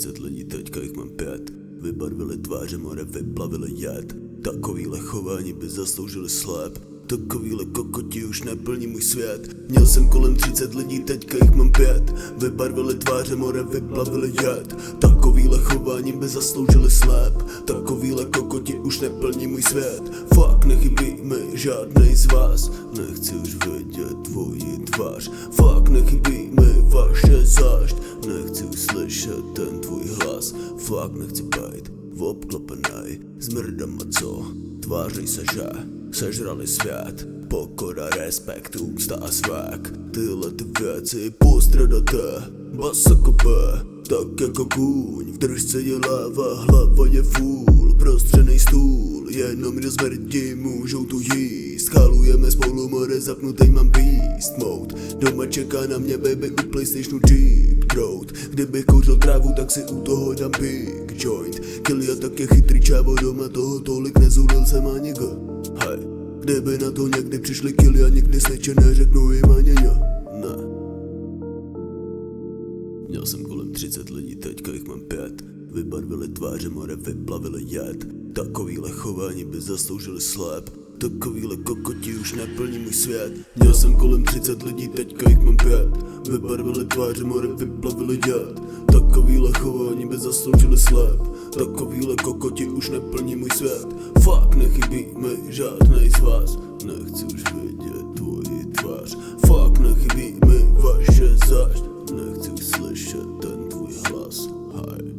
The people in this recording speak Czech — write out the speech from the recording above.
30 lidí, teďka jich mám 5. Vybarvili tváře, more vyplavili jed. Takovýhle chování by zasloužili slep. Takovýhle kokoti už neplní můj svět. Měl jsem kolem 30 lidí, teďka jich mám 5. Vybarvili tváře, more vyplavili jed. Takovýhle chování by zasloužili slep. Takovýhle kokoti už neplní můj svět. Fuck, nechybí mi žádnej z vás. Nechci už vidět tvoji tvář. Fuck, nechybí mi vaše zášť. Nechci už slyšet ten tvůj hlas. Fuck, nechci být obklopenej s mrdama, co tváří se, že sežrali svět. Pokora, respekt, úcta a svek. Tyhle ty věci postradaté. Basa kope, tak jako kůň. V držce je láva, hlava je fůl. Prostřenej stůl, jenom rozmrdí můžou tu jíst. Chalujeme spolu, more zapnutej, mám beast mode. Doma čeká na mě baby u PlayStationu Jeep Throat. Kdybych kouřil trávu, tak si u toho dám big joint. Killia tak je chytrý čávo, doma toho tolik nezulil jsem ani go. Hej, kdyby na to někdy přišli Killia, nikdy snitche neřeknu jim ani ne. Měl jsem kolem 30 lidí, teďka jich mám 5. Vybarvili tváře, more vyplavili jed. Takovýhle chování by zasloužili slep. Takovýhle kokoti už neplní můj svět. Měl jsem kolem 30 lidí, teďka jich mám 5. Vybarvili tváře, more vyplavili jed. Takovýhle chování by zasloužili slep. Takovýhle kokoti už neplní můj svět. Fuck, nechybí mi žádnej z vás. Nechci už vidět tvoji tvář. Fuck, nechybí mi vaše zášť. Nechci už slyšet ten tvůj hlas. Hej.